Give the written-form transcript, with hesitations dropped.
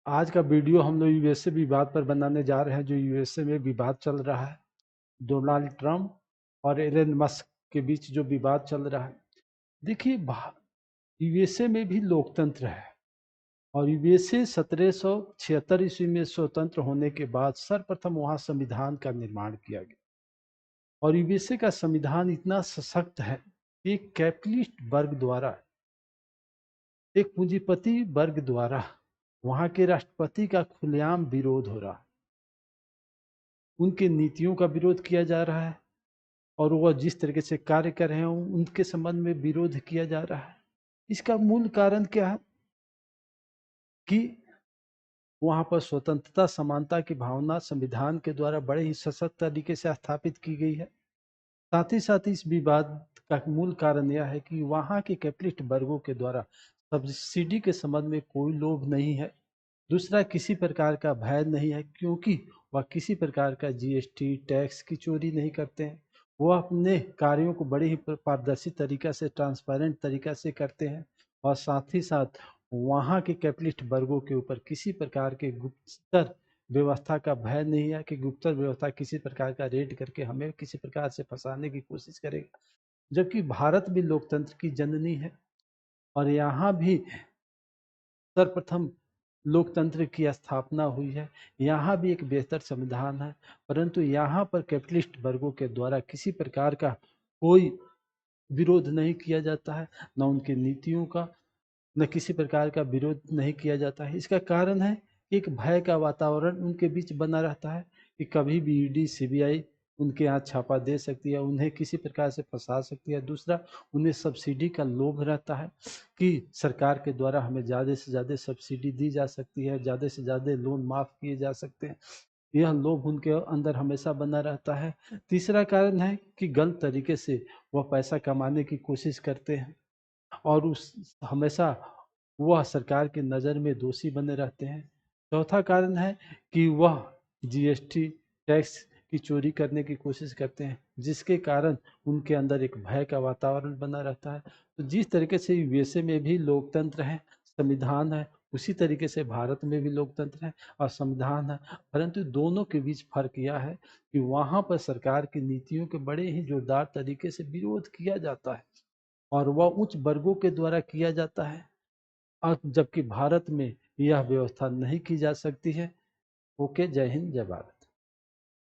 आज का वीडियो हम लोग यूएसए विवाद पर बनाने जा रहे हैं। जो यूएसए में विवाद चल रहा है, डोनाल्ड ट्रंप और एलन मस्क के बीच जो विवाद चल रहा है। देखिए, यूएसए में भी लोकतंत्र है और यूएसए 1776 ईस्वी में स्वतंत्र होने के बाद सर्वप्रथम वहां संविधान का निर्माण किया गया। और यूएसए का संविधान इतना सशक्त है कि एक कैपिटलिस्ट वर्ग द्वारा, एक पूंजीपति वर्ग द्वारा वहां के राष्ट्रपति का खुलेआम विरोध हो रहा है। उनके नीतियों का विरोध किया जा रहा है और वह जिस तरीके से कार्य कर रहे हैं उनके संबंध में विरोध किया जा रहा है। इसका मूल कारण क्या है कि वहां पर स्वतंत्रता समानता की भावना संविधान के द्वारा बड़े ही सशक्त तरीके से स्थापित की गई है। साथ ही इस विवाद का मूल कारण यह है कि वहां के कैपिटलिस्ट वर्गों के द्वारा सब्सिडी के संबंध में कोई लोभ नहीं है। दूसरा, किसी प्रकार का भय नहीं है, क्योंकि वह किसी प्रकार का जीएसटी टैक्स की चोरी नहीं करते हैं। वह अपने कार्यों को बड़े ही पारदर्शी तरीका से, ट्रांसपेरेंट तरीका से करते हैं। और साथ ही साथ वहाँ के कैपिटलिस्ट वर्गों के ऊपर किसी प्रकार के गुप्तचर व्यवस्था का भय नहीं है कि गुप्तचर व्यवस्था किसी प्रकार का रेड करके हमें किसी प्रकार से फंसाने की कोशिश करेगा। जबकि भारत भी लोकतंत्र की जननी है और यहाँ भी सर्वप्रथम लोकतंत्र की स्थापना हुई है। यहाँ भी एक बेहतर संविधान है, परंतु यहाँ पर कैपिटलिस्ट वर्गों के द्वारा किसी प्रकार का कोई विरोध नहीं किया जाता है, न उनकी नीतियों का, न किसी प्रकार का विरोध नहीं किया जाता है। इसका कारण है कि एक भय का वातावरण उनके बीच बना रहता है कि कभी भी ईडी सीबीआई उनके यहाँ छापा दे सकती है, उन्हें किसी प्रकार से फंसा सकती है। दूसरा, उन्हें सब्सिडी का लोभ रहता है कि सरकार के द्वारा हमें ज़्यादा से ज़्यादा सब्सिडी दी जा सकती है, ज़्यादा से ज़्यादा लोन माफ़ किए जा सकते हैं। यह लोभ उनके अंदर हमेशा बना रहता है। तीसरा कारण है कि गलत तरीके से वह पैसा कमाने की कोशिश करते हैं और उस हमेशा वह सरकार की नज़र में दोषी बने रहते हैं। चौथा कारण है कि वह जीएसटी टैक्स की चोरी करने की कोशिश करते हैं, जिसके कारण उनके अंदर एक भय का वातावरण बना रहता है। तो जिस तरीके से यूएसए में भी लोकतंत्र है, संविधान है, उसी तरीके से भारत में भी लोकतंत्र है और संविधान है। परंतु दोनों के बीच फर्क यह है कि वहाँ पर सरकार की नीतियों के बड़े ही जोरदार तरीके से विरोध किया जाता है और वह उच्च वर्गों के द्वारा किया जाता है, और जबकि भारत में यह व्यवस्था नहीं की जा सकती है। ओके, जय हिंद, जय भारत।